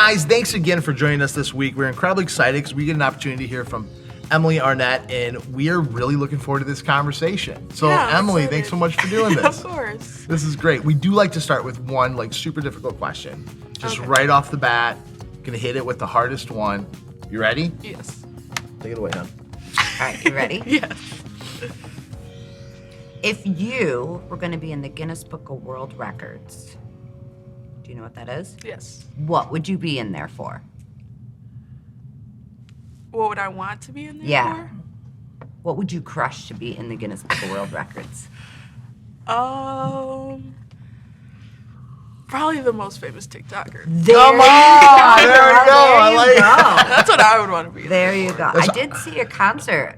guys, thanks again for joining us this week. We're incredibly excited because we get an opportunity to hear from Emily Arnett, and we are really looking forward to this conversation. So, Yeah, Emily, thanks so much for doing this. Of course. This is great. We do like to start with one super difficult question. Just right off the bat, gonna hit it with the hardest one. You ready? Yes. Take it away, hon. All right, you ready? Yes. If you were going to be in the Guinness Book of World Records, do you know what that is? Yes. What would you be in there for? What would I want to be in there Yeah. What would you crush to be in the Guinness Book of World Records? Probably the most famous TikToker. Come on! There we go. I like it. That's what I would want to be. There you go. I did see a concert.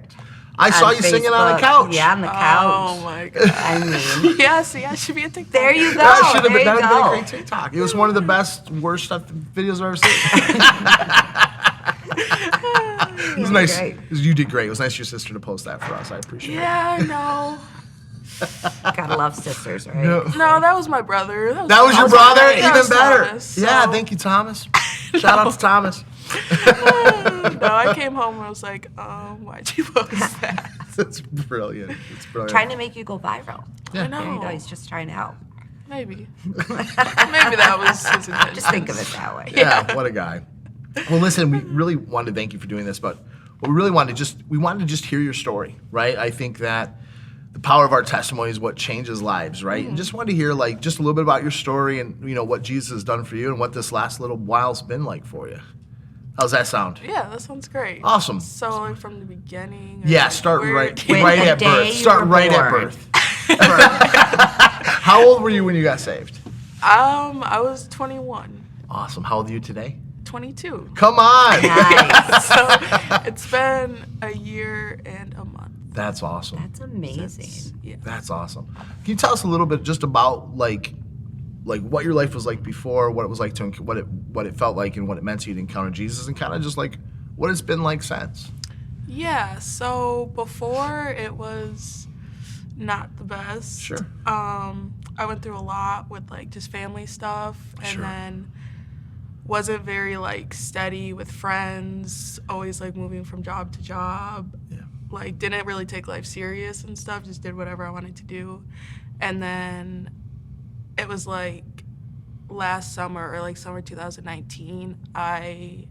I saw on you singing on the Facebook. couch. Yeah, on the couch. Oh my god. I mean, Yeah, see, I should be a TikToker. there you go. That should have there been, you that would have go. been a great TikTok. It was one of the best, worst stuff videos I've ever seen. It was nice. Great. You did great. It was nice of your sister to post that for us. I appreciate it. Yeah, I know. Gotta love sisters, right? No. No, that was my brother. That was your brother? That Even was better. Thomas, Yeah, so- thank you, Thomas. Shout out to Thomas. No, I came home and I was like, why'd you post that? That's brilliant. It's brilliant. Trying to make you go viral. Yeah. I There you go. know. He's just trying to help. Maybe. Maybe that was his intention. Just think of it that way. Yeah, what a guy. Well, listen, we really wanted to thank you for doing this, but what we really wanted we wanted to just hear your story, right? I think that the power of our testimony is what changes lives, right? And just wanted to hear just a little bit about your story and what Jesus has done for you and what this last little while's been like for you. How's that sound? Yeah, that sounds great. Awesome. So like from the beginning? Or Yeah, like start where- right When right the at day birth. you Start were right at born. birth. How old were you when you got saved? I was 21. Awesome. How old are you today? 22. Come on. Nice. So it's been a year and a month. That's awesome. That's amazing. Yeah. That's awesome. Can you tell us a little bit just about like what your life was like before, what it was like to what it felt like, and what it meant to you to encounter Jesus, and kind of just like what it's been like since? Yeah, so before it was not the best. Sure. I went through a lot with like just family stuff, and Sure. then wasn't very like steady with friends, always like moving from job to job. Yeah. Like didn't really take life serious and stuff, just did whatever I wanted to do. And then it was like last summer or like summer 2019, I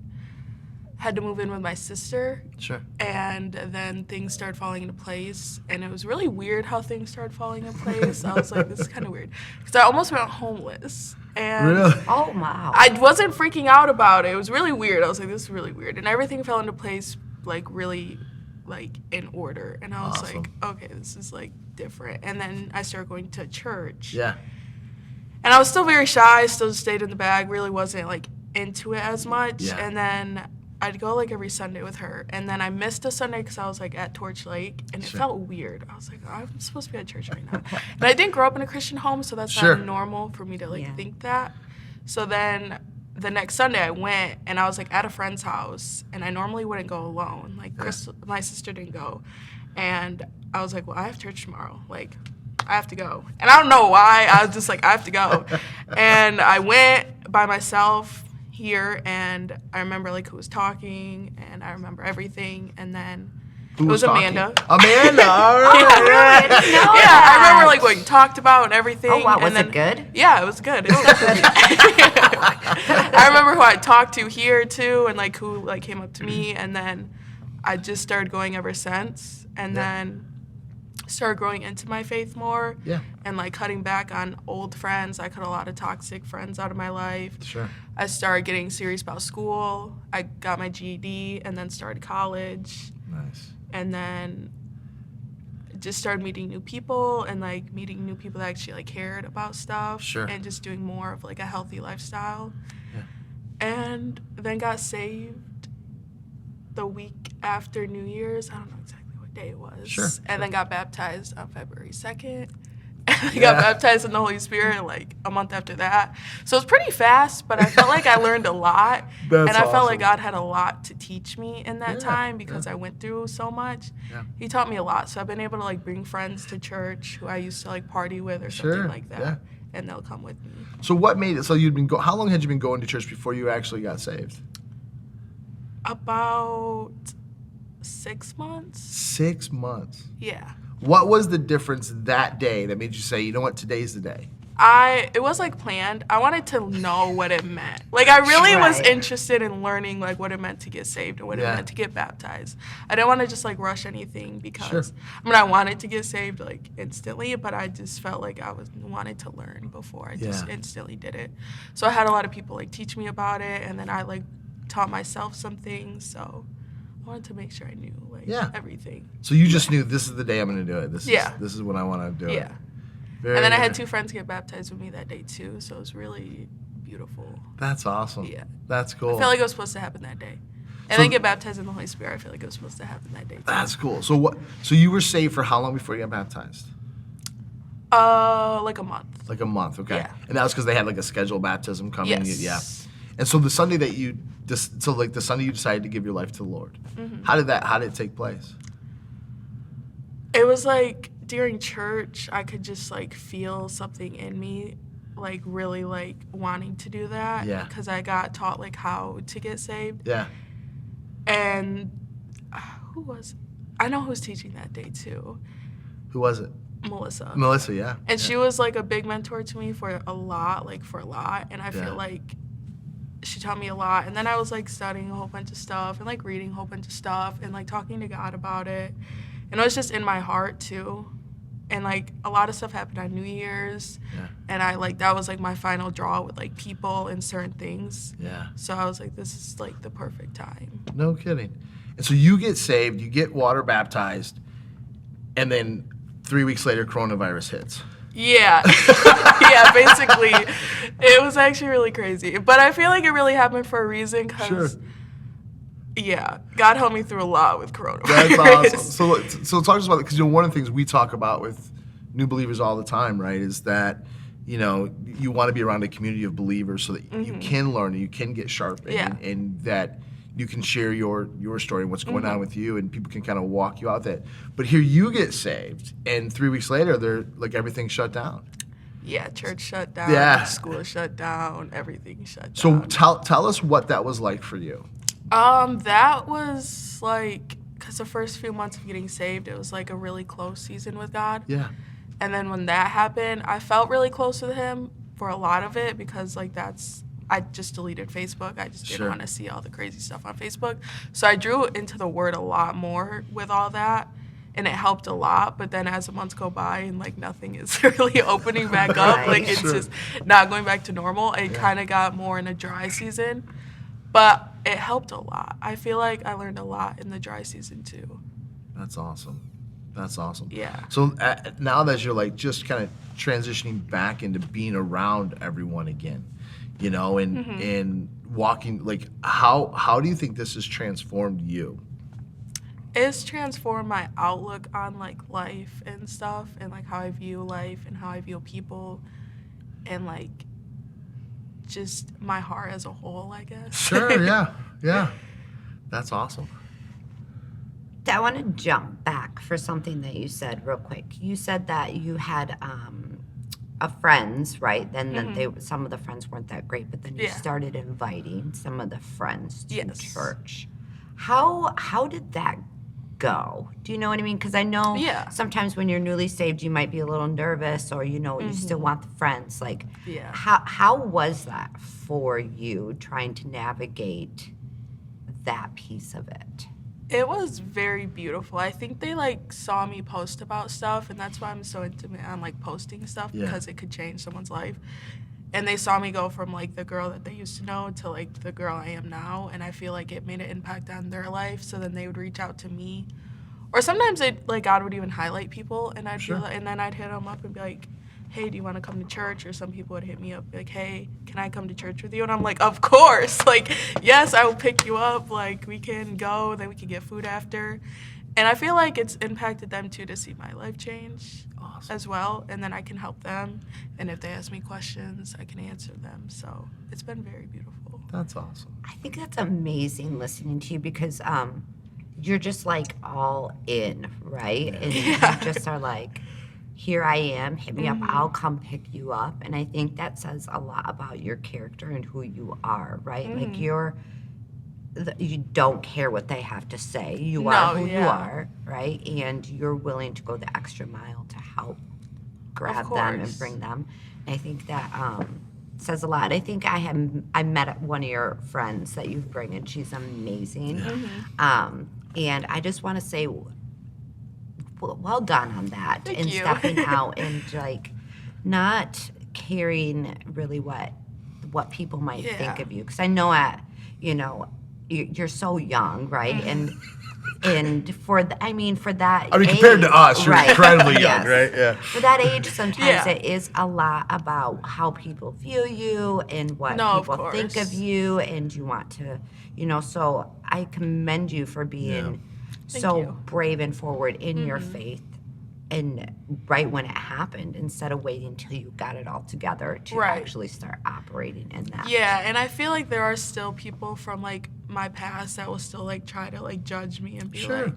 had to move in with my sister, Sure. and then things started falling into place, and it was really weird how things started falling into place. I was like, this is kind of weird, because I almost went homeless, and Really? Oh, wow. I wasn't freaking out about it. It was really weird. I was like, this is really weird, and everything fell into place like really like in order, and I was Awesome. like, okay, this is like different. And then I started going to church, Yeah. and I was still very shy, still stayed in the bag, really wasn't like into it as much. Yeah. And then I'd go like every Sunday with her, and then I missed a Sunday because I was like at Torch Lake, and it Sure. felt weird. I was like, oh, I'm supposed to be at church right now. And I didn't grow up in a Christian home, so that's Sure. not normal for me to like Yeah. think that. So then the next Sunday I went, and I was like at a friend's house, and I normally wouldn't go alone. Like my sister didn't go, and I was like, well, I have church tomorrow. Like, I have to go. And I don't know why. I was just like, I have to go. And I went by myself here, and I remember like who was talking, and I remember everything. And then Who it was talking? Amanda. Amanda. All right. I didn't know Yeah, that. I remember like what you talked about and everything. Oh, wow. and Was then, it good? Yeah, it was good. It was definitely I remember who I talked to here too, and like who like came up to me, and then I just started going ever since, and Yeah. then started growing into my faith more, Yeah. and like cutting back on old friends. I cut a lot of toxic friends out of my life. Sure. I started getting serious about school. I got my GED and then started college, Nice. and then just started meeting new people, and like meeting new people that actually like cared about stuff. Sure. And just doing more of like a healthy lifestyle. Yeah. And then got saved the week after New Year's. I don't know exactly what day it was. Sure, And then got baptized on February 2nd. And I got baptized in the Holy Spirit like a month after that. So it was pretty fast, but I felt like I learned a lot. That's and I felt like awesome. God had a lot to teach me in that Yeah, time because I went through so much. Yeah. He taught me a lot. So I've been able to like bring friends to church who I used to like party with or Sure, something like that. yeah. and they'll come with me. So what made it? So how long had you been going to church before you actually got saved? About 6 months. 6 months. Yeah. What was the difference that day that made you say, you know what, today's the day? It was like planned. I wanted to know what it meant. Like I really was Right. interested in learning like what it meant to get saved and what it meant to get baptized. I didn't want to just like rush anything because I wanted to get saved like instantly, but I just felt like I wanted to learn before I just instantly did it. So I had a lot of people like teach me about it, and then I like taught myself some things. So I wanted to make sure I knew like everything. So you just knew this is the day I'm going to do it. This is when I want to do it. Yeah. And then I had 2 friends get baptized with me that day too, so it was really beautiful. That's awesome. Yeah. That's cool. I felt like it was supposed to happen that day. And then get baptized in the Holy Spirit, I feel like it was supposed to happen that day too. That's cool. So you were saved for how long before you got baptized? Like a month. Like a month, okay. Yeah. And that was because they had like a scheduled baptism coming. Yes. Yeah. And so the Sunday that you decided to give your life to the Lord, how did it take place? It was like during church, I could just like feel something in me, like really like wanting to do that. Yeah. Because I got taught like how to get saved. Yeah. And I know who was teaching that day too. Who was it? Melissa. Melissa, yeah. And she was like a big mentor to me for a lot. And I feel like she taught me a lot. And then I was like studying a whole bunch of stuff and like reading a whole bunch of stuff and like talking to God about it. And it was just in my heart too. And like a lot of stuff happened on New Year's. Yeah. And I like that was like my final draw with like people and certain things. Yeah. So I was like, this is like the perfect time. No kidding. And so you get saved, you get water baptized, and then 3 weeks later, coronavirus hits. Yeah. Yeah, basically. It was actually really crazy. But I feel like it really happened for a reason because, yeah, God helped me through a lot with coronavirus. That's awesome. So talk to us about it, because one of the things we talk about with new believers all the time, right, is that, you want to be around a community of believers so that you can learn and you can get sharp and that you can share your story and what's going on with you, and people can kind of walk you out that. But here you get saved, and 3 weeks later, they're like everything's shut down. Yeah, church shut down, school shut down, everything shut down. So tell us what that was like for you. That was like, because the first few months of getting saved, it was like a really close season with God. Yeah. And then when that happened, I felt really close with him for a lot of it because like I just deleted Facebook. I just didn't want to see all the crazy stuff on Facebook. So I drew into the word a lot more with all that, and it helped a lot. But then as the months go by and like nothing is really opening back up, like it's just not going back to normal, it kind of got more in a dry season. But it helped a lot. I feel like I learned a lot in the dry season too. That's awesome. That's awesome. Yeah. So now that you're like just kind of transitioning back into being around everyone again, and walking, like how do you think this has transformed you? It's transformed my outlook on like life and stuff, and like how I view life and how I view people, and like just my heart as a whole, I guess. Sure, yeah. That's awesome. I want to jump back for something that you said real quick. You said that you had friends, right? Then some of the friends weren't that great, but then you started inviting some of the friends to church. How did that go? Do you know what I mean? Because I know sometimes when you're newly saved, you might be a little nervous, or you still want the friends. Like, how was that for you trying to navigate that piece of it? It was very beautiful. I think they like saw me post about stuff, and that's why I'm so intimate on like posting stuff because it could change someone's life. And they saw me go from like the girl that they used to know to like the girl I am now, and I feel like it made an impact on their life. So then they would reach out to me, or sometimes God would even highlight people, and I'd be like, and then I'd hit them up and be like, hey, do you want to come to church? Or some people would hit me up like, hey, can I come to church with you? And I'm like, of course. Like, yes, I will pick you up. Like, we can go. Then we can get food after. And I feel like it's impacted them, too, to see my life change as well. And then I can help them. And if they ask me questions, I can answer them. So it's been very beautiful. That's awesome. I think that's amazing listening to you because you're just like all in, right? And you just are like, here I am, hit me up, I'll come pick you up. And I think that says a lot about your character and who you are, right? Like you don't care what they have to say. You are who you are, right? And you're willing to go the extra mile to help grab them and bring them. And I think that says a lot. I think I met one of your friends that you bring, and she's amazing. And I just want to say, well done on that. Thank and you. Stepping out and like not caring really what people might think of you. Because I know you're so young, right? And for that age, compared to us, you're right, incredibly young, right? Yeah. For that age, sometimes it is a lot about how people view you and what people think of you, and you want to, so I commend you for being so brave and forward in your faith, and right when it happened, instead of waiting until you got it all together to actually start operating in that. Yeah, and I feel like there are still people from like my past that will still like try to like judge me and be like,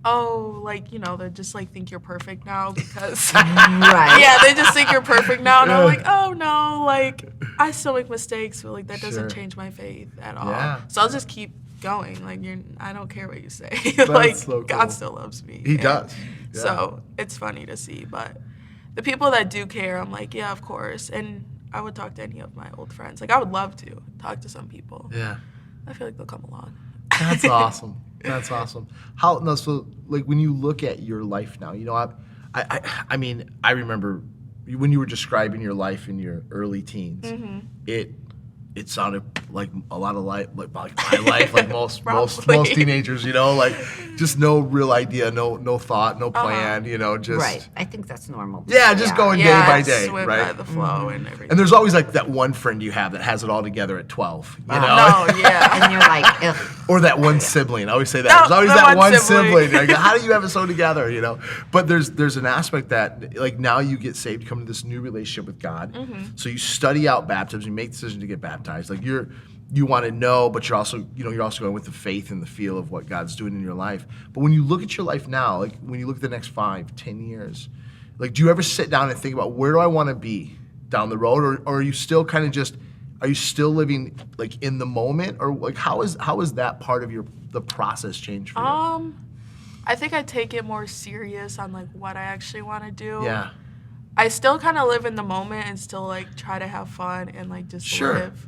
oh, like, they just like think you're perfect now because they just think you're perfect now, and I'm like, oh no, like I still make mistakes, but like that doesn't change my faith at all. So I'll just keep going. Like I don't care what you say. Like so cool. God still loves me. He does. Yeah. So it's funny to see, but the people that do care, I'm like, yeah, of course. And I would talk to any of my old friends. Like I would love to talk to some people. Yeah. I feel like they'll come along. That's awesome. That's awesome. So like when you look at your life now, I mean, I remember when you were describing your life in your early teens, it sounded like a lot of life, like my life, like most teenagers, like just no real idea, no thought, no plan, just right. I think that's normal. Yeah, just going day by day, swim right? by the flow and everything. And there's always like that one friend you have that has it all together at 12, No, yeah. And you're like, ugh. Or that one sibling. I always say that. There's always that one sibling. Like, how do you have it so together, But there's an aspect that, like, now you get saved, you come to this new relationship with God. So you study out baptism, you make the decision to get baptized. Like, you want to know, but you're also going with the faith and the feel of what God's doing in your life. But when you look at your life now, like, when you look at the next 5, 10 years, like, do you ever sit down and think about where do I want to be down the road? Or are you still kind of just... Are you still living like in the moment, or like how is that part of the process changed for you? I think I take it more serious on like what I actually want to do. Yeah. I still kind of live in the moment and still like try to have fun and like just live.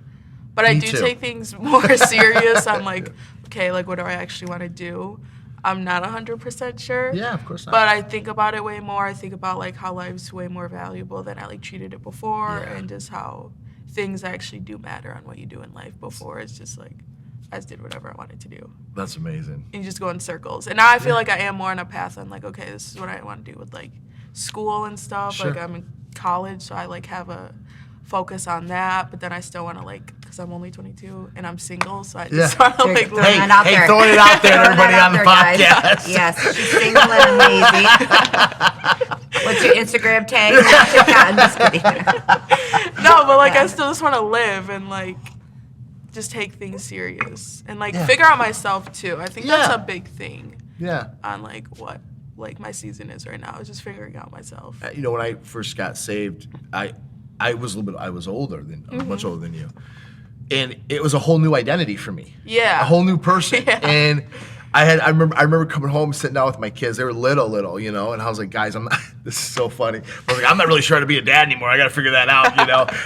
But I do take things more serious on like, okay, like what do I actually want to do? I'm not 100% sure. Yeah, of course not. But I think about it way more. I think about like how life's way more valuable than I like treated it before, and just how things actually do matter on what you do in life. Before it's just like I just did whatever I wanted to do. That's amazing. And you just go in circles. And now I feel like I am more on a path on like, okay, this is what I want to do with like school and stuff. Like I'm in college, so I like have a focus on that, but then I still want to like, because I'm only 22 and I'm single, so I just want to like throwing it out there to everybody on the podcast. Yes, she's single and amazing. What's your Instagram tag? I'm just kidding. No, but like I still just want to live and like just take things serious and like figure out myself too. I think that's a big thing. Yeah. On like what like my season is right now, is just figuring out myself. When I first got saved, I was older than much older than you, and it was a whole new identity for me. Yeah. A whole new person. Yeah. And I remember coming home, sitting down with my kids. They were little, and I was like, guys, this is so funny. I was like, I'm not really sure how to be a dad anymore. I got to figure that out,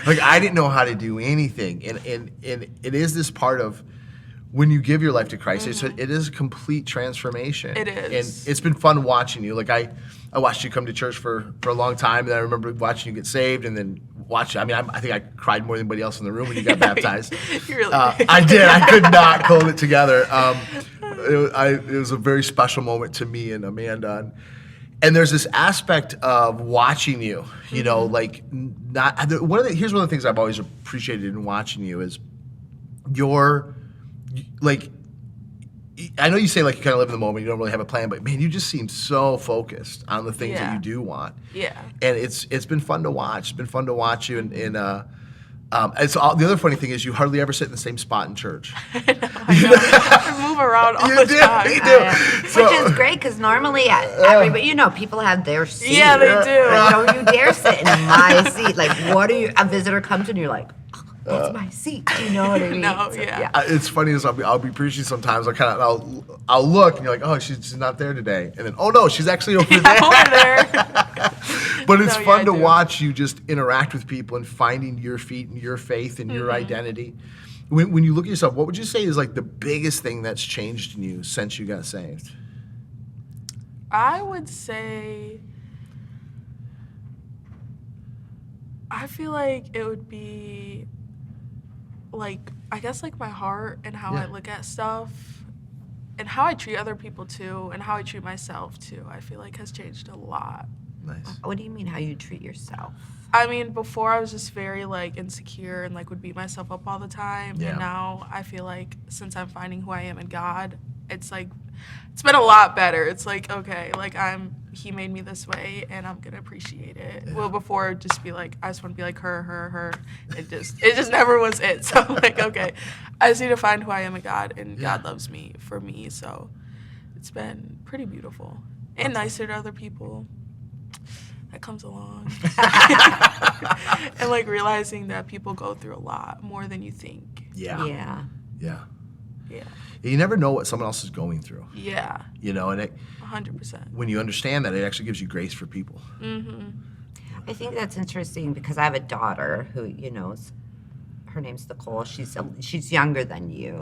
Like, I didn't know how to do anything. And it is this part of when you give your life to Christ, it is a complete transformation. It is. And it's been fun watching you. Like, I watched you come to church for a long time, and I remember watching you get saved, and then watching. I think I cried more than anybody else in the room when you got baptized. You really did. I did. I could not hold it together. It was a very special moment to me and Amanda. And there's this aspect of watching you, like here's one of the things I've always appreciated in watching you is like, I know you say like you kind of live in the moment, you don't really have a plan, but man, you just seem so focused on the things that you do want. Yeah. And it's been fun to watch. It's been fun to watch you, and And so the other funny thing is you hardly ever sit in the same spot in church. I move around all the time. You do. So, Which is great because normally everybody, people have their seat. Yeah, they do. But don't you dare sit in my seat. Like, a visitor comes in, you're like, that's my seat. Do you know what I mean? No, So, yeah. It's funny as I'll be preaching sometimes. I'll look and you're like, oh, she's not there today, and then oh no, she's actually over there. Over there. But it's No, yeah, fun I to do. watch you just interact with people and finding your feet and your faith and your identity. When you look at yourself, what would you say is like the biggest thing that's changed in you since you got saved? I would say, I feel like it would be like, I guess like my heart and how I look at stuff and how I treat other people too and how I treat myself too, I feel like has changed a lot. Nice. What do you mean how you treat yourself? I mean, before I was just very like insecure and like would beat myself up all the time. Yeah. And now I feel like since I'm finding who I am in God, it's like, it's been a lot better. It's like, okay, like he made me this way and I'm gonna appreciate it. Yeah. Well, before it'd just be like, I just want to be like her. It just never was it. So I'm like, okay, I just need to find who I am in God and God loves me for me. So it's been pretty beautiful and nicer to other people. That comes along. And like realizing that people go through a lot more than you think. Yeah. Yeah. Yeah. Yeah. You never know what someone else is going through. Yeah. And 100%. when you understand that, it actually gives you grace for people. Mm-hmm. I think that's interesting because I have a daughter who, her name's Nicole. She's younger than you.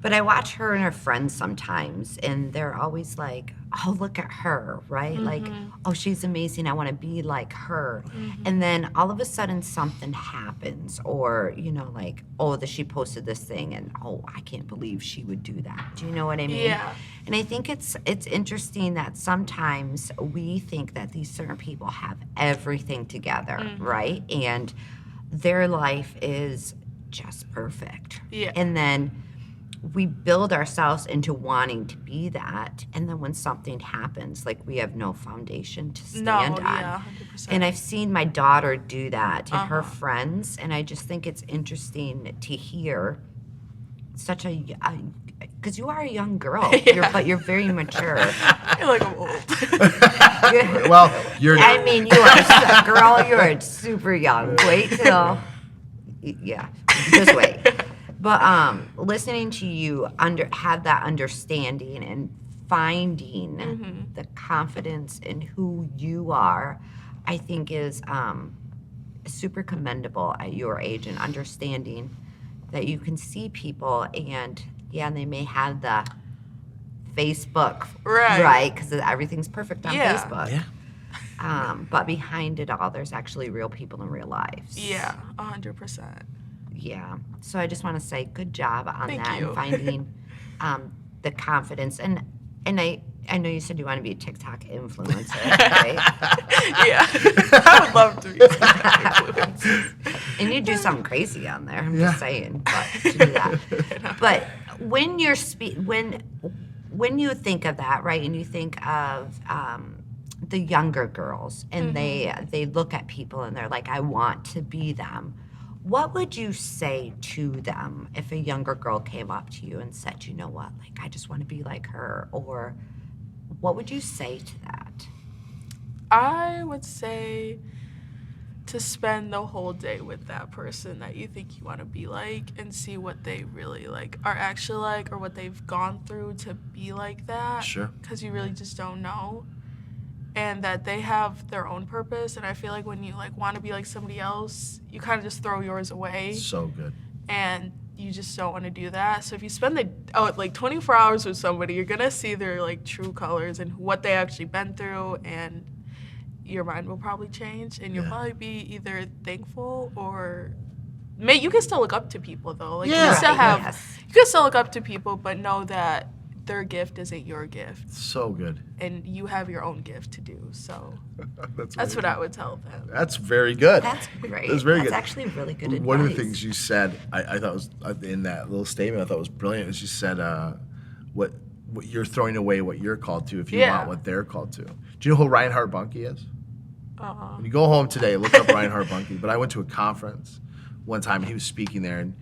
But I watch her and her friends sometimes, and they're always like, oh, look at her, right? Mm-hmm. Like, oh, she's amazing. I want to be like her. Mm-hmm. And then all of a sudden something happens, or, like, oh, she posted this thing, and, oh, I can't believe she would do that. Do you know what I mean? Yeah. And I think it's interesting that sometimes we think that these certain people have everything together, right? And their life is just perfect. Yeah. And then we build ourselves into wanting to be that, and then when something happens, like we have no foundation to stand on. Yeah, 100%. And I've seen my daughter do that and her friends, and I just think it's interesting to hear such because you are a young girl, but you're very mature. I feel like I'm old. Well, you're. I mean, you are, girl, you are super young. Wait till, just wait. But listening to you have that understanding and finding the confidence in who you are, I think is super commendable at your age, and understanding that you can see people and they may have the Facebook, right? Because everything's perfect on Facebook. Yeah. But behind it all, there's actually real people in real lives. Yeah, 100%. Yeah. So I just want to say good job on Thank that you. and finding the confidence. And I know you said you want to be a TikTok influencer, right? Yeah. I would love to be influenced. And you do something crazy on there. I'm just saying, but to do that. But when you're when you think of that, right, and you think of the younger girls, and they look at people and they're like, I want to be them. What would you say to them if a younger girl came up to you and said, you know what, like, I just want to be like her? Or what would you say to that? I would say to spend the whole day with that person that you think you want to be like and see what they really like are actually like, or what they've gone through to be like that. Sure. Because you really just don't know. And that they have their own purpose. And I feel like when you like want to be like somebody else, you kind of just throw yours away. So good. And you just don't want to do that. So if you spend like 24 hours with somebody, you're gonna see their like true colors and what they actually been through, and your mind will probably change, and you'll probably be either thankful or you can still look up to people though. Like you can still look up to people, but know that their gift isn't your gift. So good. And you have your own gift to do. So That's that's what I would tell them. That's very good. That's great. That's very That's good. actually really good advice. One of the things you said, I thought was in that little statement, I thought was brilliant. Is you said, "What you're throwing away what you're called to if you want what they're called to." Do you know who Reinhard Bunke is? When you go home today, look up Reinhard Bunke. But I went to a conference one time, and he was speaking there, and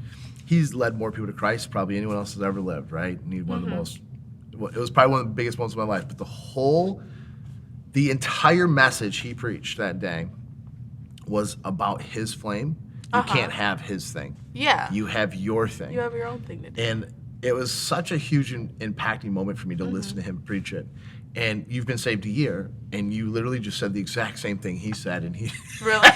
he's led more people to Christ than probably anyone else has ever lived, right? And he's one of the most, it was probably one of the biggest moments of my life. But the entire message he preached that day was about his flame. You can't have his thing. Yeah. You have your thing. You have your own thing to do. And it was such a huge impacting moment for me to listen to him preach it. And you've been saved a year, and you literally just said the exact same thing he said, and he Really?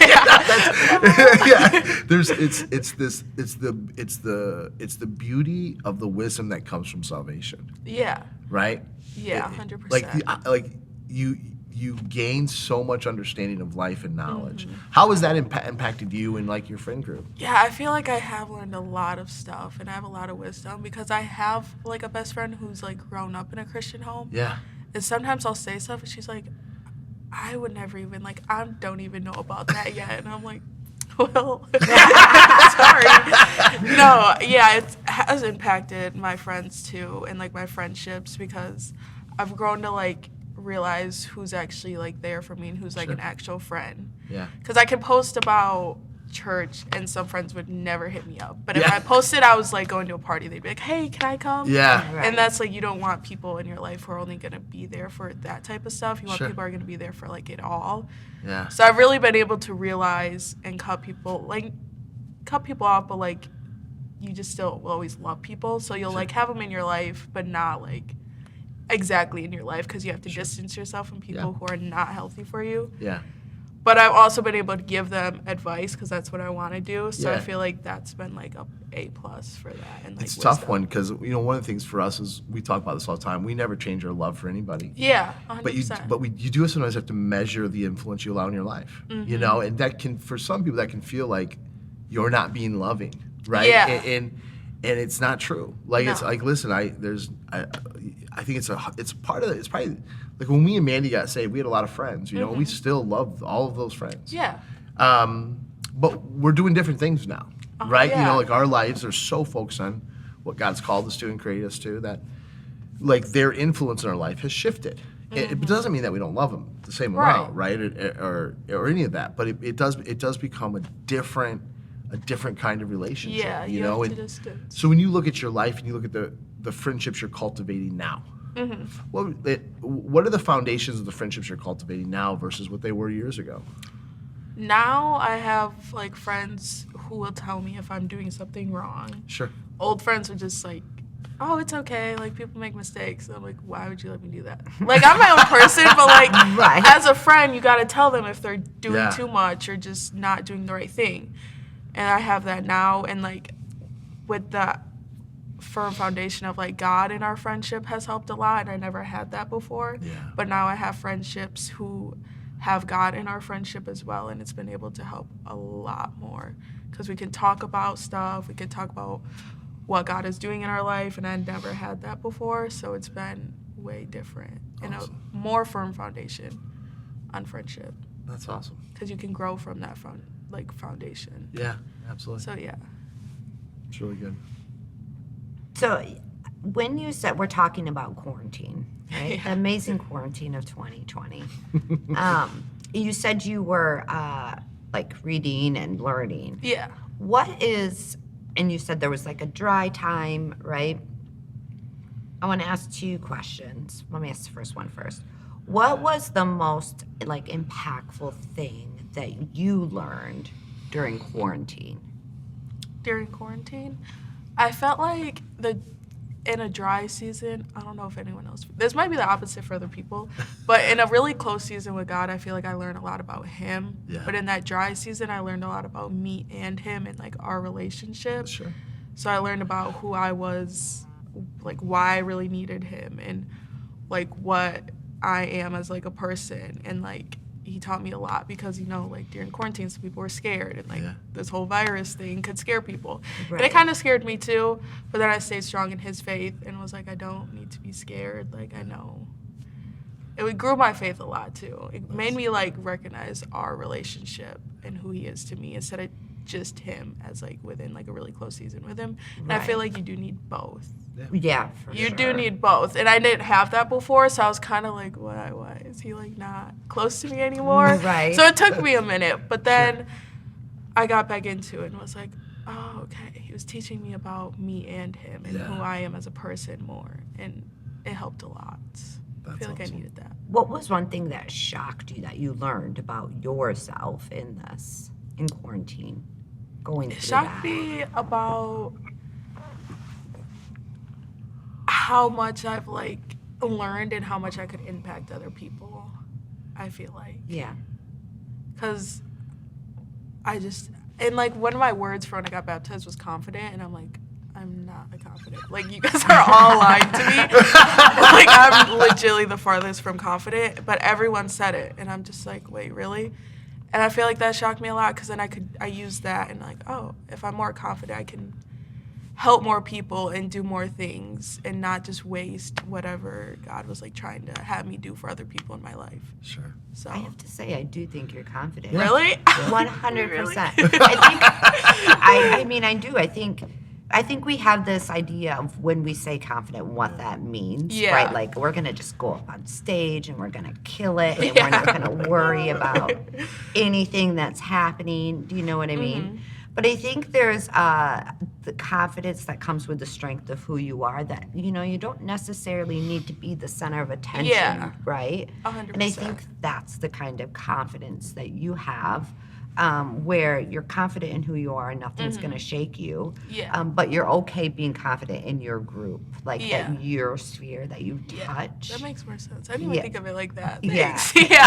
It's the beauty of the wisdom that comes from salvation. Yeah. Right? Yeah, 100%. Like you gain so much understanding of life and knowledge. How has that impacted you and like your friend group? Yeah, I feel like I have learned a lot of stuff, and I have a lot of wisdom because I have like a best friend who's like grown up in a Christian home. Yeah. And sometimes I'll say stuff, and she's like, I would never even, like, I don't even know about that yet. And I'm like, well, sorry. No, yeah, it has impacted my friends, too, and, like, my friendships because I've grown to, like, realize who's actually, like, there for me and who's, like, an actual friend. Yeah. Because I could post about church, and some friends would never hit me up. But if I posted I was, like, going to a party, they'd be like, hey, can I come? Yeah. Right. And that's, like, you don't want people in your life who are only going to be there for that type of stuff. You want Sure. people who are going to be there for, like, it all. Yeah. So I've really been able to realize and cut people off, but, like, you just still will always love people. So you'll, like, have them in your life, but not, like, exactly in your life because you have to distance yourself from people who are not healthy for you. Yeah. But I've also been able to give them advice because that's what I want to do. So I Yeah. feel like that's been like A+ for that. And like It's a tough wisdom. one because one of the things for us is we talk about this all the time. We never change our love for anybody. Yeah, 100%. But you do sometimes have to measure the influence you allow in your life. And that can, for some people, that can feel like you're not being loving, right? Yeah. And it's not true. Like it's No. like, listen, I think it's part of it. It's probably like when me and Mandy got saved, we had a lot of friends. We still love all of those friends. Yeah. But we're doing different things now, right? Yeah. Like our lives are so focused on what God's called us to and created us to that, like their influence in our life has shifted. It doesn't mean that we don't love them the same amount, right? Or any of that. But it does become a different kind of relationship. Yeah, you have to distance. So when you look at your life and you look at the friendships you're cultivating now, what are the foundations of the friendships you're cultivating now versus what they were years ago? Now I have like friends who will tell me if I'm doing something wrong. Sure. Old friends are just like, oh, it's okay. Like, people make mistakes. I'm like, why would you let me do that? Like, I'm my own person, but, like, as a friend, you got to tell them if they're doing too much or just not doing the right thing. And I have that now. And, like, with the firm foundation of, like, God in our friendship has helped a lot. And I never had that before. Yeah. But now I have friendships who have God in our friendship as well. And it's been able to help a lot more. Because we can talk about stuff. We can talk about what God is doing in our life, and I never had that before, so it's been way different and a more firm foundation on friendship. That's awesome. Because you can grow from that foundation. Yeah, absolutely. So yeah. It's really good. So when you said we're talking about quarantine, right? The amazing quarantine of 2020. You said you were like reading and learning. Yeah. What is, and you said there was like a dry time, right? I want to ask 2 questions. Let me ask the first one first. What was the most like impactful thing that you learned during quarantine? During quarantine, I felt like in a dry season, I don't know if anyone else, this might be the opposite for other people, but in a really close season with God, I feel like I learned a lot about him. Yeah. But in that dry season, I learned a lot about me and him and like our relationship. Sure. So I learned about who I was, like why I really needed him and like what I am as like a person. And like he taught me a lot because, you know, like during quarantine, some people were scared and like this whole virus thing could scare people. Right. And it kind of scared me too, but then I stayed strong in his faith and was like, I don't need to be scared. Like, I know. It grew my faith a lot too. It made me like recognize our relationship and who he is to me instead of just him as like within like a really close season with him. And I feel like you do need both. Yeah, for You sure. do need both. And I didn't have that before, so I was kind of like, why is he like not close to me anymore? Right. So it took me a minute, but then I got back into it and was like, oh, okay. He was teaching me about me and him and who I am as a person more. And it helped a lot. I feel like I needed that. What was one thing that shocked you that you learned about yourself in quarantine, going through It shocked me about how much I've like learned and how much I could impact other people. I feel like. Yeah. Because and like one of my words for when I got baptized was confident, and I'm like, I'm not a confident. Like, you guys are all lying to me. Like, I'm legitimately the farthest from confident, but everyone said it, and I'm just like, wait, really? And I feel like that shocked me a lot, because then I use that and like, oh, if I'm more confident, I can help more people and do more things and not just waste whatever God was like trying to have me do for other people in my life. Sure. So I have to say, I do think you're confident. Really? 100%. I do. I think we have this idea of when we say confident, what that means, right? Like, we're going to just go up on stage and we're going to kill it, and we're not going to worry about anything that's happening. Do you know what I mean? Mm-hmm. But I think there's the confidence that comes with the strength of who you are, that, you know, you don't necessarily need to be the center of attention, right? 100%. And I think that's the kind of confidence that you have, where you're confident in who you are and nothing's going to shake you. Yeah. But you're okay being confident in your group, like that your sphere that you touch. That makes more sense. I didn't even think of it like that. Yeah.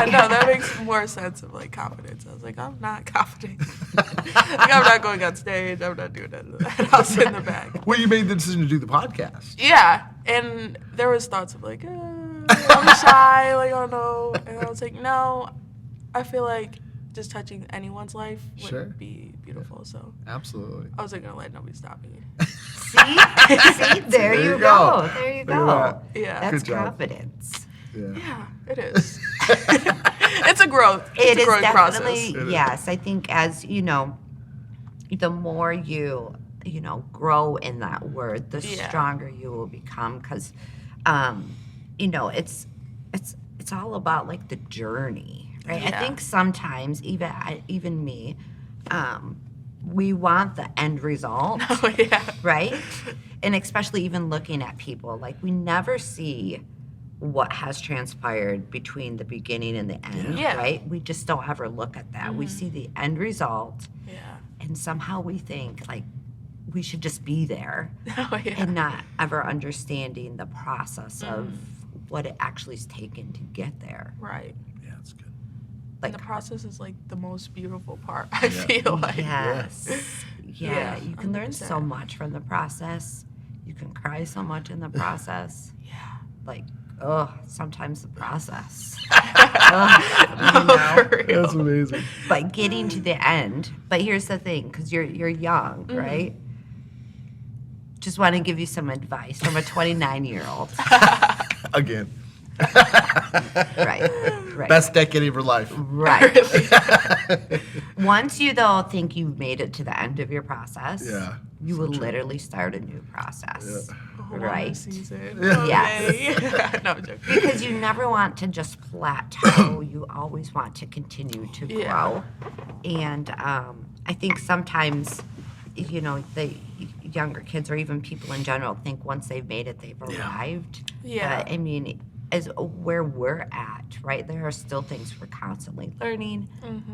No, that makes more sense of like confidence. I was like, I'm not confident. Like, I'm not going on stage. I'm not doing that. I'll sit in the back. Well, you made the decision to do the podcast. Yeah, and there was thoughts of like, I'm shy, like, I don't know. And I was like, no, I feel like just touching anyone's life would be beautiful. So absolutely, I wasn't gonna let nobody stop me. See, there you go. There you go. Yeah, that's confidence. Yeah, it is. It's a growth. It's a growing definitely process. Yes, I think, as you know, the more you grow in that word, the stronger you will become. Because, it's all about like the journey. Right? Yeah. I think sometimes, even me, we want the end result, right? And especially even looking at people, like, we never see what has transpired between the beginning and the end, right? We just don't ever look at that. We see the end result, and somehow we think, like, we should just be there, and not ever understanding the process of what it actually is taken to get there. Right. Yeah, that's good. Like, and the process is like the most beautiful part, I feel like. Yes. Yeah, you can 100%. learn so much from the process. You can cry so much in the process. Like, sometimes the process. That's amazing. But getting to the end. But here's the thing, because you're young, right? Just want to give you some advice from a 29-year-old. Again. Right. Best decade of your life. Right. Once you, though, think you've made it to the end of your process, you will literally start a new process. Right? Yes. No, I'm joking. Because you never want to just plateau. You always want to continue to grow. And I think sometimes, the younger kids or even people in general think once they've made it, they've arrived. I mean, as where we're at, right? There are still things we're constantly learning,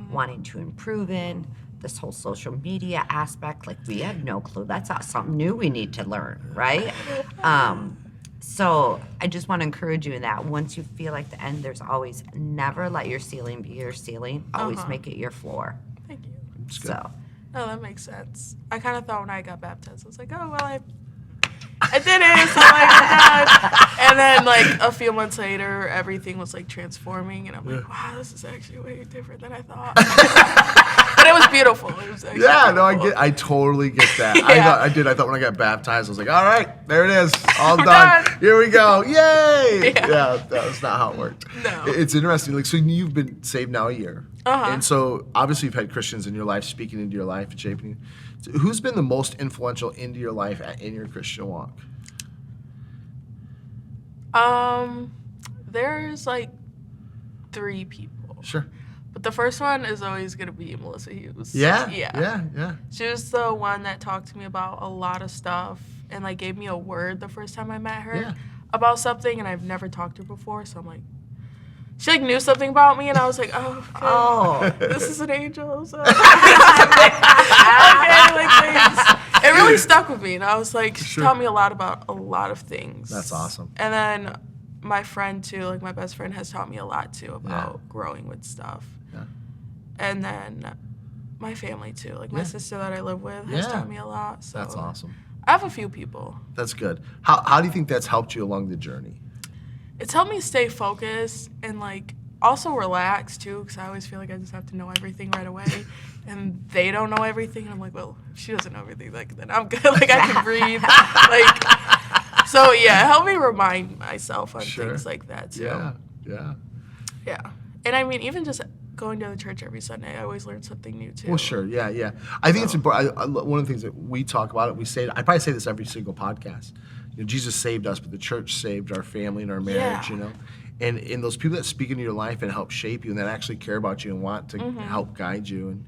wanting to improve in. This whole social media aspect, like, we have no clue. That's not something new we need to learn, right? So I just want to encourage you in that. Once you feel like the end, there's always, never let your ceiling be your ceiling. Always make it your floor. Thank you. So. No, that makes sense. I kind of thought when I got baptized, I was like, oh, well, I did it, so I'm done. And then, like, a few months later, everything was, like, transforming, and I'm like, wow, this is actually way different than I thought. But it was beautiful. It was actually beautiful. I totally get that. I thought when I got baptized, I was like, all right, there it is, all done. Here we go, yay! Yeah, that was not how it worked. No. It's interesting. Like, so you've been saved now a year, and so obviously you've had Christians in your life speaking into your life and shaping you. So who's been the most influential into your life in your Christian walk? There's like 3 people. Sure. But the first one is always going to be Melissa Hughes. Yeah? Yeah. Yeah. She was the one that talked to me about a lot of stuff and, like, gave me a word the first time I met her Yeah. about something, and I've never talked to her before, so I'm like, she, like, knew something about me, and I was like, oh, okay. Oh. This is an angel. So. Okay, like, thanks. It really stuck with me, and I was like, she taught me a lot about a lot of things. That's awesome. And then my friend, too, like, my best friend has taught me a lot, too, about growing with stuff. Yeah. And then my family, too. Like, my sister that I live with has taught me a lot. So That's awesome. I have a few people. That's good. How do you think that's helped you along the journey? It's helped me stay focused and, like, also relax, too, because I always feel like I just have to know everything right away. And they don't know everything. And I'm like, well, if she doesn't know everything, like, then I'm good. Like, I can breathe. Like, so, yeah, it helped me remind myself on things like that, too. Yeah. And, I mean, even just going to the church every Sunday, I always learn something new, too. Well, sure. Yeah. I think it's important. One of the things that we talk about, I probably say this every single podcast. You know, Jesus saved us, but the church saved our family and our marriage, you know. And in those people that speak into your life and help shape you and that actually care about you and want to help guide you.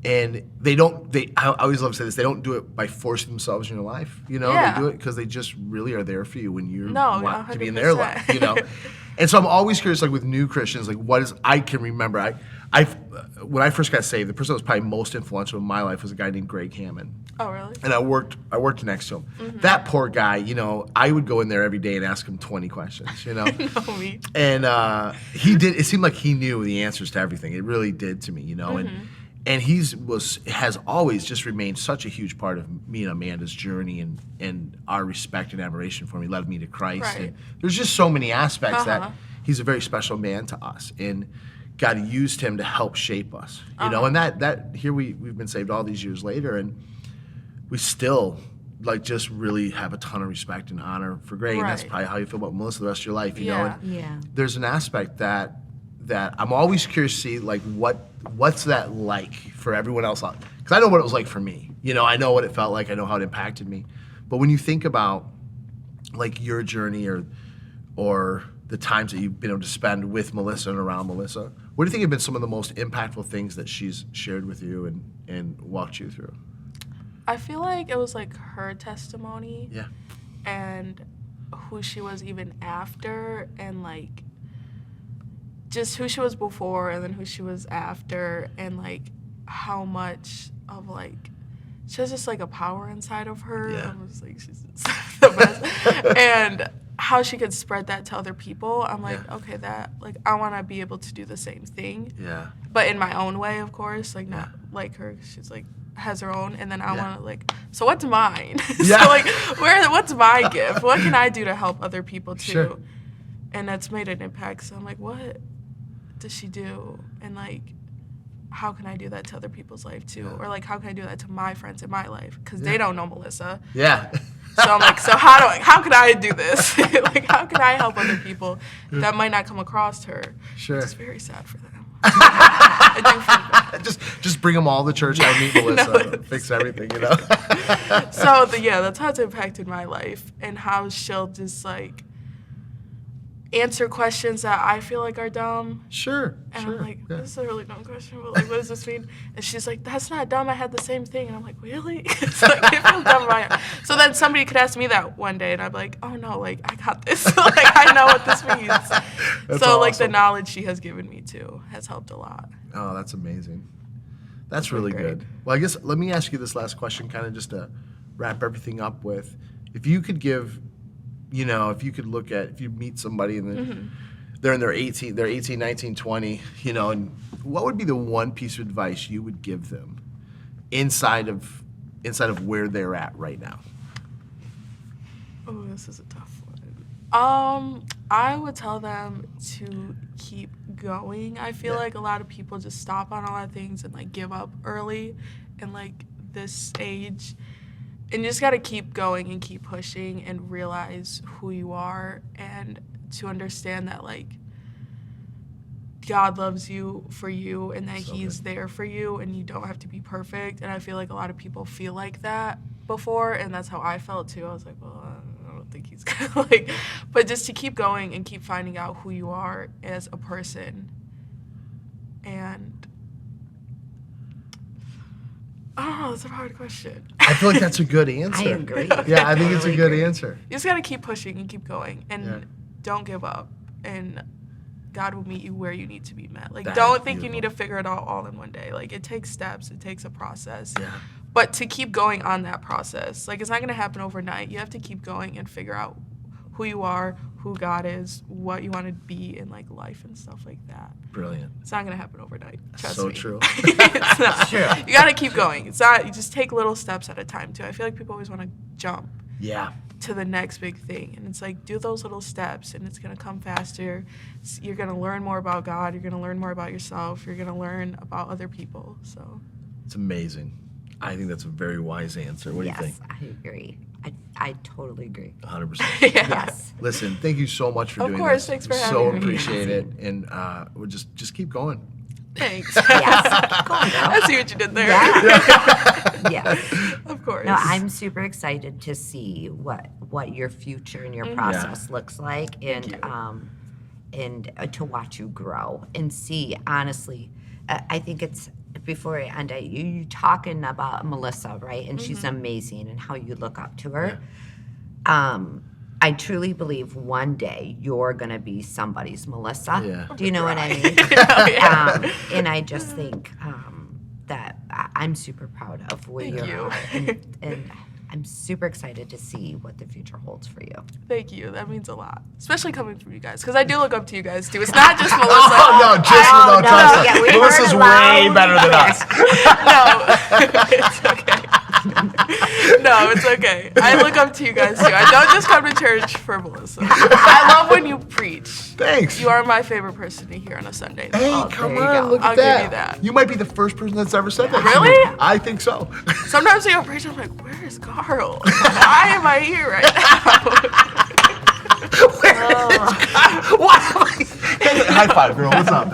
And I always love to say this, they don't do it by forcing themselves in your life, you know. They do it because they just really are there for you when you want 100%. to be in their life, you know. And so I'm always curious, like with new Christians, like I can remember, when I first got saved, the person that was probably most influential in my life was a guy named Greg Hammond. Oh, really? And I worked next to him. That poor guy, you know, I would go in there every day and ask him 20 questions, you know. No, me. And it seemed like he knew the answers to everything. It really did to me, you know. And has always just remained such a huge part of me and Amanda's journey and our respect and admiration for him. He led me to Christ. Right. And there's just so many aspects that he's a very special man to us. And God used him to help shape us, you know. And that here we've been saved all these years later, and we still like just really have a ton of respect and honor for Greg. And that's probably how you feel about Melissa the rest of your life, you know. And there's an aspect that I'm always curious to see, like, what's that like for everyone else out, because I know what it was like for me, you know. I know what it felt like, I know how it impacted me. But when you think about like your journey or the times that you've been able to spend with Melissa and around Melissa, what do you think have been some of the most impactful things that she's shared with you and walked you through? I feel like it was like her testimony Yeah. and who she was even after, and like just who she was before and then who she was after, and like how much of like she has just like a power inside of her. Yeah. I was like, she's the best. And how she could spread that to other people. I'm like, okay, that like I want to be able to do the same thing. Yeah. But in my own way, of course, like not like her. She's like has her own, and then I want to like. So what's mine? Yeah. So like, what's my gift? What can I do to help other people too? Sure. And that's made an impact. So I'm like, what does she do? And like, how can I do that to other people's life too? Or like, how can I do that to my friends in my life? Because they don't know Melissa. Yeah. So I'm like, so how can I do this? Like, how can I help other people that might not come across her? Sure. It's very sad for them. I do feel bad. Just bring them all to church. I meet Melissa. Fix everything, you know. So that's how it's impacted my life, and how she'll just like answer questions that I feel like are dumb. Sure. And sure. I'm like, yeah. this is a really dumb question, but like, what does this mean? And she's like, that's not dumb. I had the same thing. And I'm like, really? It's like, I feel dumb. So then somebody could ask me that one day, and I'd be like, oh no, like I got this. Like I know what this means. That's so like the awesome. knowledge she has given me too has helped a lot. Oh, that's amazing. That's really great. good. Well, I guess let me ask you this last question, kind of just to wrap everything up with. If you could give, you know, if you meet somebody and they're in their 18, 19, 20, you know, and what would be the one piece of advice you would give them inside of where they're at right now? Oh, this is a tough one. I would tell them to keep going. I feel like a lot of people just stop on a lot of things and like give up early in like this age. And you just got to keep going and keep pushing and realize who you are, and to understand that like God loves you for you, and that he's there for you, and you don't have to be perfect. And I feel like a lot of people feel like that before, and that's how I felt too. I was like, well, I don't think he's gonna like, but just to keep going and keep finding out who you are as a person, And I don't know, that's a hard question. I feel like that's a good answer. I agree. Yeah, I think it's a Totally good agree. answer. You just gotta keep pushing and keep going, and Yeah. don't give up. And God will meet you where you need to be met. Like, That's don't think you beautiful. need to figure it out all in one day. Like, it takes steps, it takes a process. Yeah. But to keep going on that process, like, it's not gonna happen overnight. You have to keep going and figure out who you are, who God is, what you want to be in, like, life and stuff like that. Brilliant. It's not gonna happen overnight. Trust So me. true. It's not. True. You gotta keep going. It's not. You just take little steps at a time too. I feel like people always want to jump Yeah. to the next big thing, and it's like, do those little steps, and it's gonna come faster. You're gonna learn more about God. You're gonna learn more about yourself. You're gonna learn about other people. So It's amazing. I think that's a very wise answer. What do you think? Yes, I agree. I totally agree. 100%. yeah. Yes. Listen, thank you so much for Of doing course, this. thanks for So having me. appreciate it, and we'll just keep going. Thanks. Yes. Go on, girl. I see what you did there. Yeah. Yes. Of course. No, I'm super excited to see what your future and your process looks like, and to watch you grow and see. Honestly, I think it's, before I end it, you talking about Melissa, right? And she's amazing, and how you look up to her. I truly believe one day you're gonna be somebody's Melissa. Yeah. Do you know what I mean? Oh, yeah. And I just think that I'm super proud of where Thank you're you. at, and I'm super excited to see what the future holds for you. Thank you. That means a lot, especially coming from you guys, because I do look up to you guys too. It's not just Melissa. Oh, no, just Oh, no, no, trust us. yeah, we heard Melissa's it way loud. better than us. No, it's okay. No, it's okay. I look up to you guys too. I don't just come to church for Melissa. I love when you preach. Thanks. You are my favorite person to hear on a Sunday. Hey, Oh, come there you on, go. look at I'll give that. you that. You might be the first person that's ever said that. to Really? me. I think so. Sometimes I go preach, I'm like, where is Karl? Why am I here right What? High five, girl. What's up?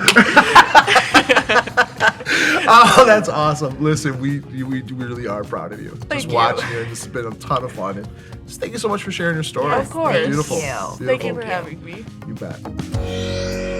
Oh, that's awesome. Listen, we really are proud of you. Thank Just you. watching you, it's been a ton of fun. And just thank you so much for sharing your story. Of course. Beautiful. Thank you. Beautiful. Thank you for having me. You bet.